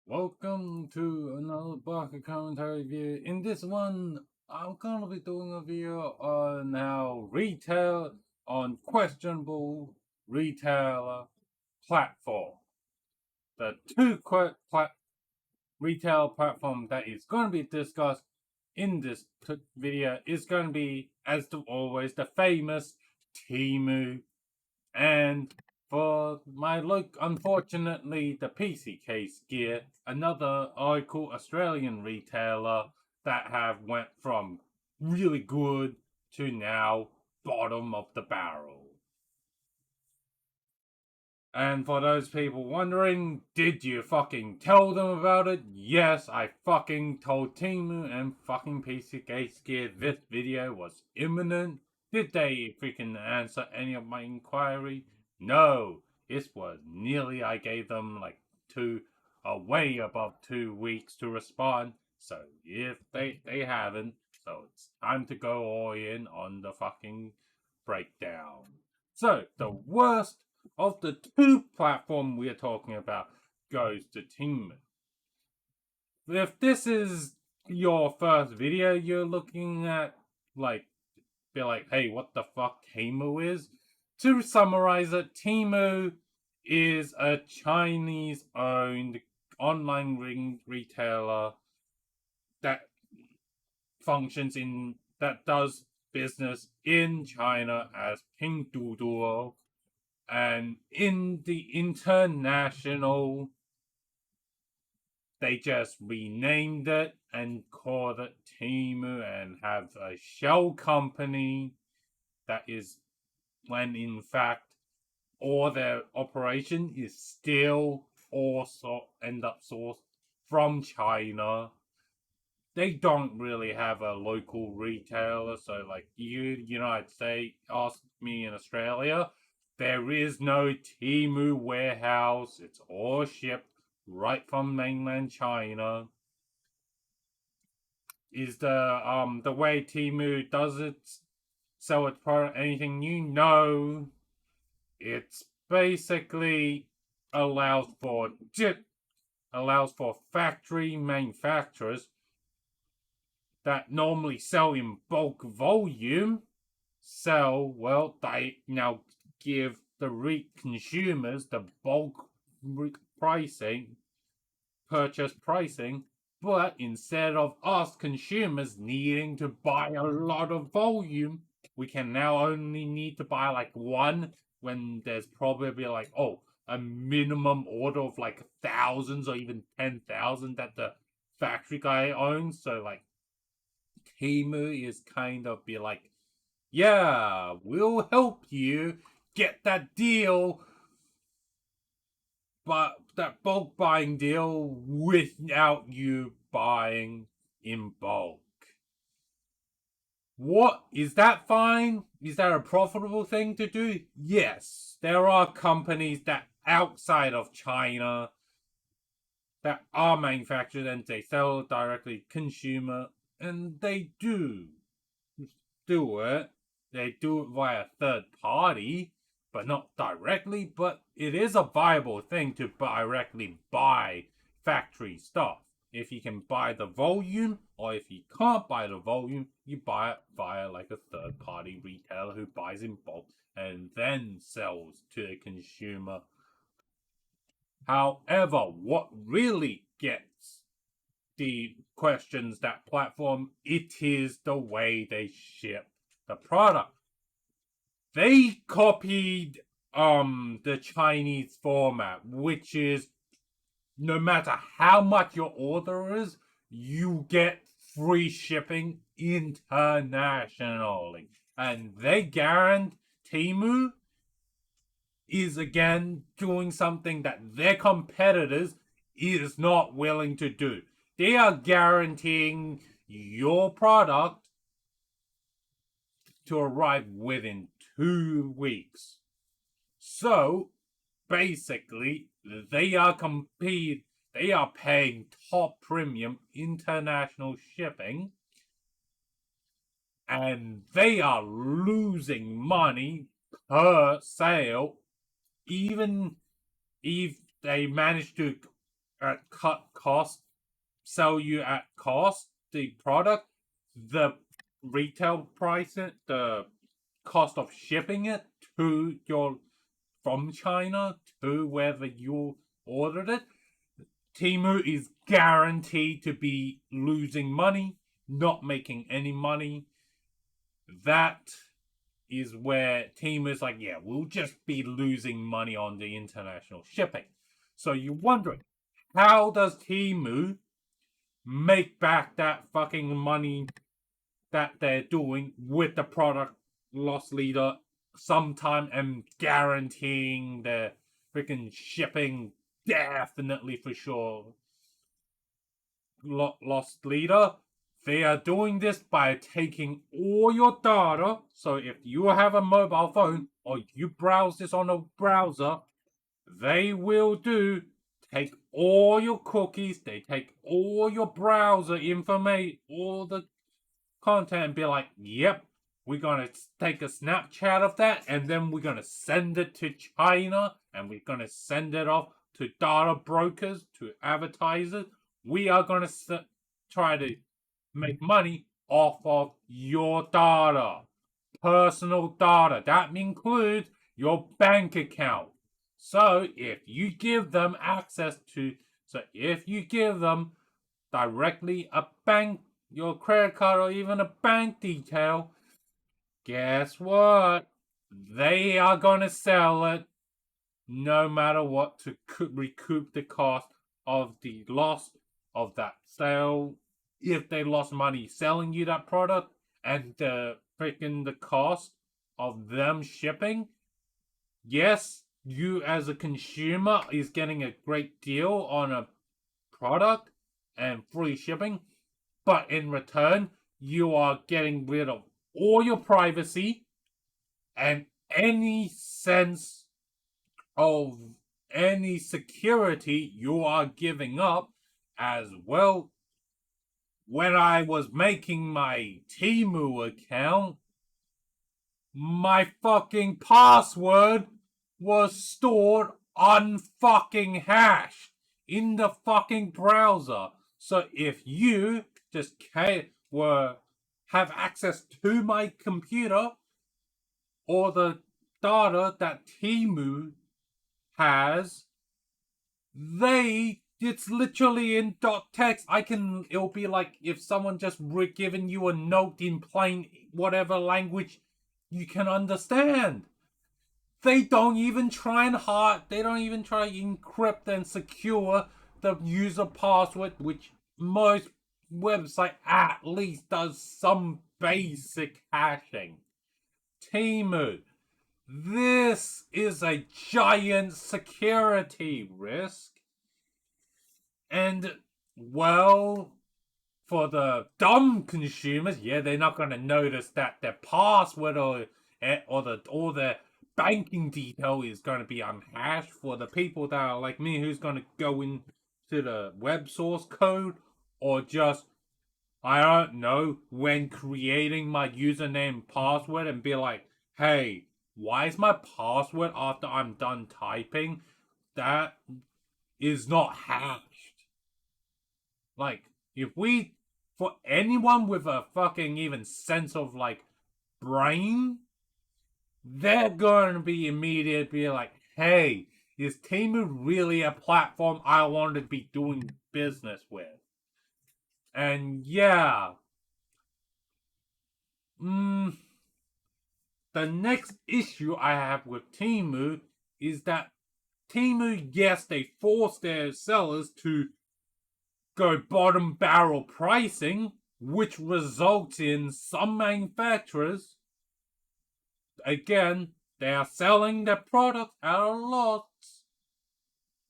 Welcome to another Barker commentary video. In this one, I'm gonna be doing a video on how questionable retailer platform. The two retail platform that is going to be discussed in this video is going to be, as always, the famous Temu and for my look, unfortunately, the PC case gear, another local Australian retailer that have went from really good to now bottom of the barrel. And for those people wondering, did you fucking tell them about it? Yes, I fucking told Temu and fucking PC case gear this video was imminent. Did they freaking answer any of my inquiry? No, this was nearly, I gave them like way above 2 weeks to respond. So if they haven't, so it's time to go all in on the fucking breakdown. So the worst of the two platforms we are talking about goes to Temu. If this is your first video you're looking at, be like, hey, what the fuck Temu is? To summarize it, Temu is a Chinese-owned online ring retailer that does business in China as Pinduoduo, and in the international, they just renamed it and called it Temu and have a shell company that is, when in fact all their operation is still also end up sourced from China. They don't really have a local retailer, so like United States, ask me in Australia, there is no Temu warehouse. It's all shipped right from mainland China. Is the way Temu does it sell its product anything new? No. It's basically allows for factory manufacturers that normally sell in bulk volume they now give the consumers the bulk purchase pricing, but instead of us consumers needing to buy a lot of volume, we can now only need to buy like one when there's probably like, a minimum order of like thousands or even 10,000 that the factory guy owns. So like Temu is kind of be like, yeah, we'll help you get that deal, but that bulk buying deal without you buying in bulk. What? Is that fine? Is that a profitable thing to do? Yes. There are companies that outside of China that are manufactured and they sell directly to consumer, and they do it. They do it via third party, but not directly. But it is a viable thing to directly buy factory stuff. If you can buy the volume, or if you can't buy the volume, you buy it via like a third party retailer who buys in bulk and then sells to the consumer. However, what really gets the questions that platform, it is the way they ship the product. They copied the Chinese format, which is no matter how much your order is, you get free shipping internationally. And they guarantee Temu is again doing something that their competitors is not willing to do. They are guaranteeing your product to arrive within 2 weeks. So basically, they are paying top premium international shipping, and they are losing money per sale, even if they manage to at cut cost, sell you at cost the product, the retail price, the cost of shipping it to your from China to wherever you ordered it, Temu is guaranteed to be losing money, not making any money. That is where Temu is like, yeah, we'll just be losing money on the international shipping. So you're wondering, how does Temu make back that fucking money that they're doing with the product loss leader sometime and guaranteeing the freaking shipping definitely for sure lost leader? They are doing this by taking all your data. So if you have a mobile phone or you browse this on a browser, they will do take all your cookies, they take all your browser information, all the content, and be like, yep, we're gonna take a Snapchat of that, and then we're gonna send it to China, and we're gonna send it off to data brokers, to advertisers. We are gonna try to make money off of your data, personal data. That includes your bank account. So if you give them access to, so if you give them directly a bank, your credit card, or even a bank detail, guess what? They are gonna sell it no matter what to recoup the cost of the loss of that sale. If they lost money selling you that product and the cost of them shipping, yes, you as a consumer is getting a great deal on a product and free shipping, but in return, you are getting rid of all your privacy and any sense of any security you are giving up as well. When I was making my Temu account, my fucking password was stored unfucking hashed in the fucking browser. So if you just have access to my computer or the data that Temu has, it's literally in text. It'll be like if someone just given you a note in plain whatever language you can understand. They don't even try they don't even try to encrypt and secure the user password, which most website at least does some basic hashing. Temu, this is a giant security risk. And, well, for the dumb consumers, yeah, they're not going to notice that their password or all their banking detail is going to be unhashed. For the people that are like me, who's going to go into the web source code or just, I don't know, when creating my username password and be like, hey, why is my password after I'm done typing that is not hashed? Like, if we, for anyone with a fucking even sense of like brain, they're going to be immediately like, hey, is Temu really a platform I want to be doing business with? And yeah, the next issue I have with Temu is that Temu, yes, they force their sellers to go bottom barrel pricing, which results in some manufacturers, again, they are selling their product at a loss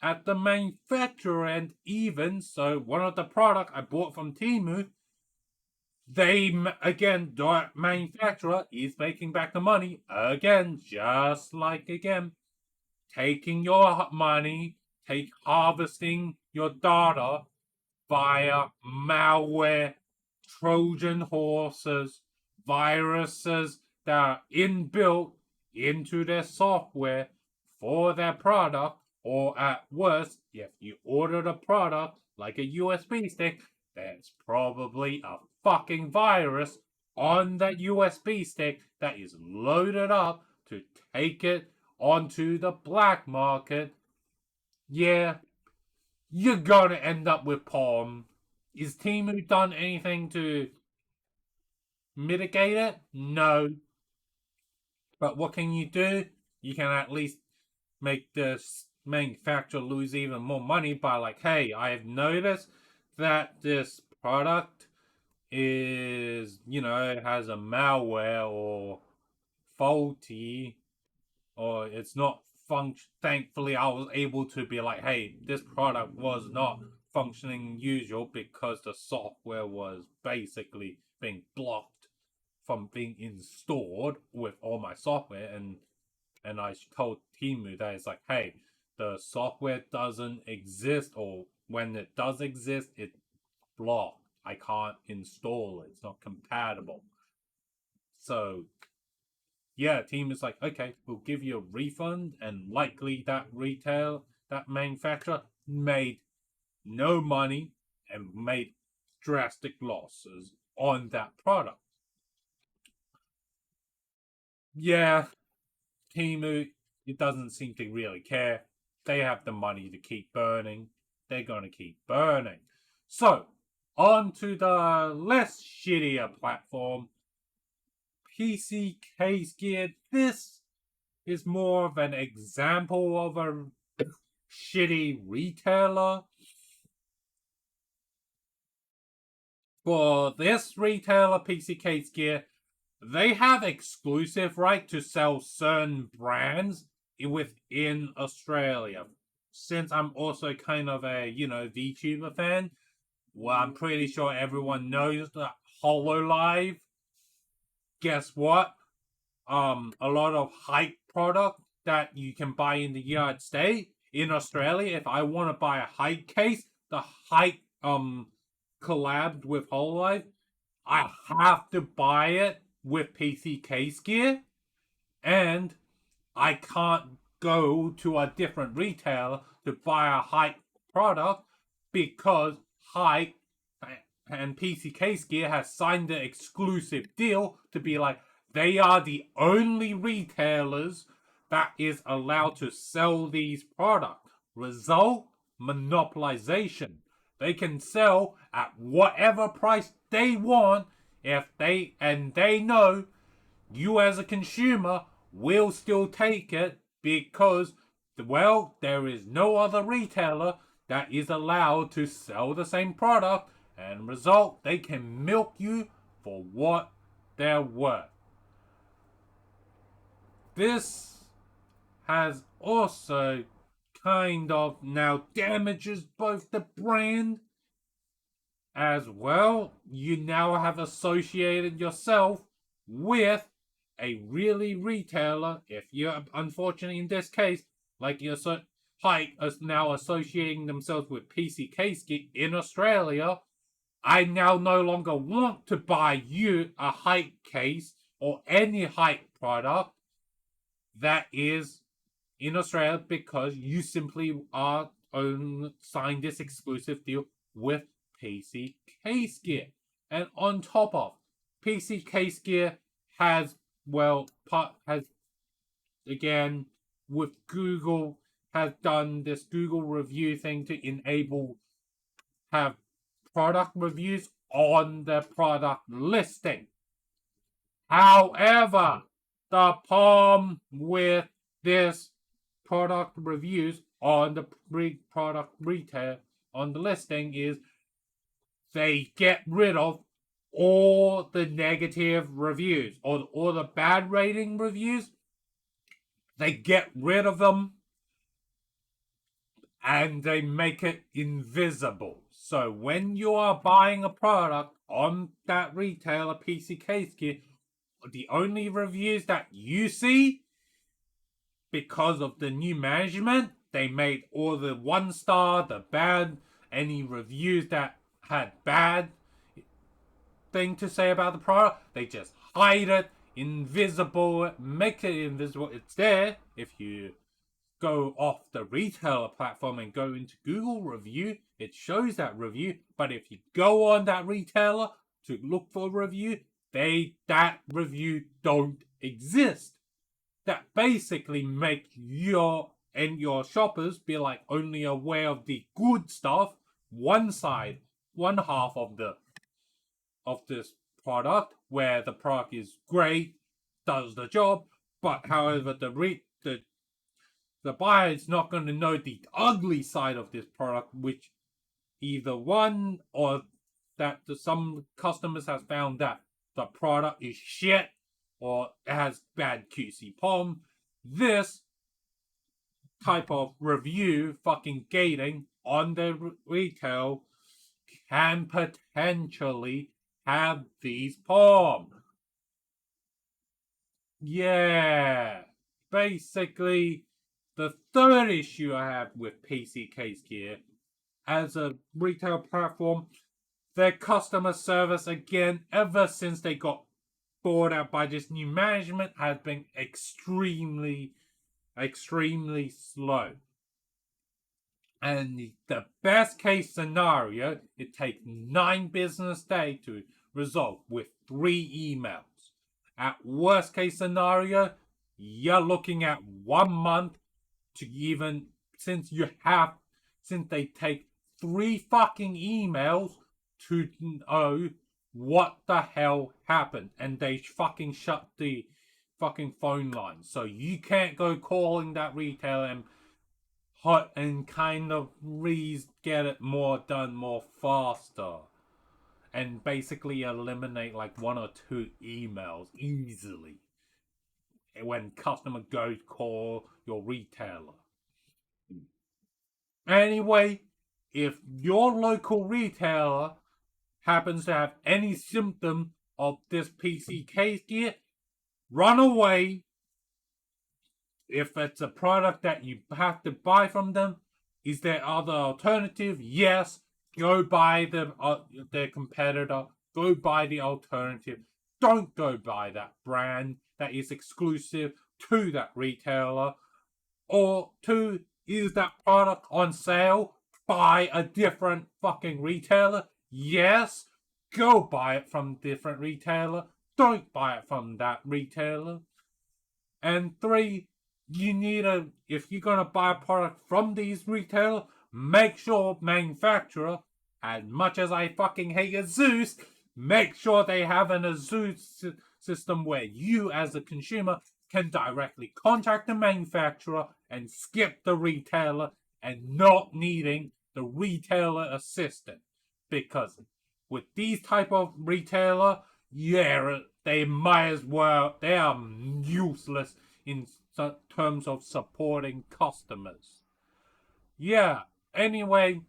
at the manufacturer end, even so one of the product I bought from Temu, the manufacturer is making back the money again, just like again, taking your money, harvesting your data via malware, Trojan horses, viruses that are inbuilt into their software for their product Or at worst, if you ordered a product like a USB stick, there's probably a fucking virus on that USB stick that is loaded up to take it onto the black market. Yeah, you're gonna end up with Palm. Is Temu done anything to mitigate it? No. But what can you do? You can at least make this manufacturer lose even more money by like, hey, I have noticed that this product is, it has a malware or faulty or it's not function. Thankfully, I was able to be like, hey, this product was not functioning usual because the software was basically being blocked from being installed with all my software, and I told Temu that it's like, hey, the software doesn't exist, or when it does exist, it's blocked. I can't install it. It's not compatible. So yeah, team is like, okay, we'll give you a refund, and likely that manufacturer made no money and made drastic losses on that product. Yeah, Temu, it doesn't seem to really care. They have the money to keep burning. They're gonna keep burning. So, on to the less shittier platform, PC Case Gear. This is more of an example of a shitty retailer. For this retailer, PC Case Gear, they have exclusive right to sell certain brands within Australia. Since I'm also kind of a, VTuber fan, well, I'm pretty sure everyone knows that HoloLive. Guess what? A lot of hype product that you can buy in the United States. In Australia, if I want to buy a hype case, the hype collabed with HoloLive, I have to buy it with PC case gear, and I can't go to a different retailer to buy a hype product because hype and PC case gear has signed an exclusive deal to be like, they are the only retailers that is allowed to sell these products. Result, monopolization. They can sell at whatever price they want if they know you as a consumer will still take it because, well, there is no other retailer that is allowed to sell the same product, and result, they can milk you for what they're worth. This has also kind of now damages both the brand as well. You now have associated yourself with a really retailer. If you're unfortunately in this case, like you're Hike is now associating themselves with PC Case in Australia, I now no longer want to buy you a Hike case or any Hike product that is in Australia because you simply are signed this exclusive deal with PC Case Gear. And on top of PC Case Gear has has again with Google has done this Google review thing to enable have product reviews on the product listing. However, the problem with this product reviews on the product retail on the listing is they get rid of all the negative reviews or all the bad rating reviews. They get rid of them and they make it invisible. So when you are buying a product on that retailer PC Case Gear, the only reviews that you see, because of the new management, they made all the 1-star, the bad, any reviews that had bad thing to say about the product, they just hide it, invisible, make it invisible. It's there if you go off the retailer platform and go into Google review, it shows that review. But if you go on that retailer to look for a review, that review don't exist. That basically make your shoppers be like only aware of the good stuff, one half of this product, where the product is great, does the job, but however the buyer is not going to know the ugly side of this product, which either one or that some customers have found that the product is shit or it has bad QC POM. This type of review fucking gating on the retail can potentially have these POM. Yeah. Basically, the third issue I have with PC Case Gear as a retail platform, their customer service, again, ever since they got bought out by this new management, has been extremely slow. And the best case scenario, it takes 9 business days to resolve with 3 emails. At worst case scenario, you're looking at 1 month to even, since they take 3 fucking emails to know what the hell happened, and they fucking shut the fucking phone line, so you can't go calling that retailer and kind of get it more done more faster, and basically eliminate like 1 or 2 emails easily when customer goes call your retailer. Anyway, if your local retailer happens to have any symptom of this PC case gear, run away. If it's a product that you have to buy from them, is there other alternative? Yes. Go buy their competitor. Go buy the alternative. Don't go buy that brand that is exclusive to that retailer. Or 2, is that product on sale? Buy a different fucking retailer. Yes. Go buy it from a different retailer. Don't buy it from that retailer. And 3, if you're gonna buy a product from these retailers, make sure manufacturer, as much as I fucking hate Asus, make sure they have an Asus system where you as a consumer can directly contact the manufacturer and skip the retailer and not needing the retailer assistant. Because with these type of retailer, yeah, they are useless in terms of supporting customers. Yeah, anyway,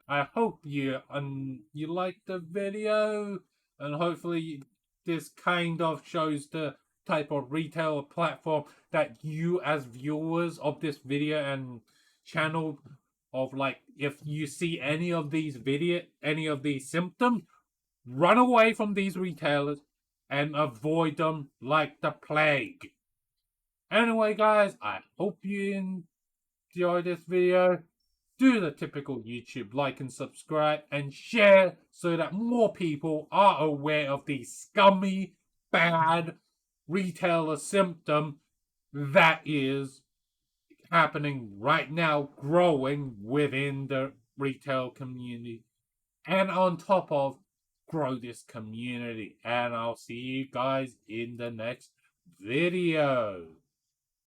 I hope you liked the video, and hopefully this kind of shows the type of retail platform that you as viewers of this video and channel of, like, if you see any of these symptoms, run away from these retailers and avoid them like the plague. Anyway, guys, I hope you enjoyed this video. Do the typical YouTube like and subscribe and share so that more people are aware of the scummy, bad retailer symptom that is happening right now, growing within the retail community. And on top of, grow this community. And I'll see you guys in the next video.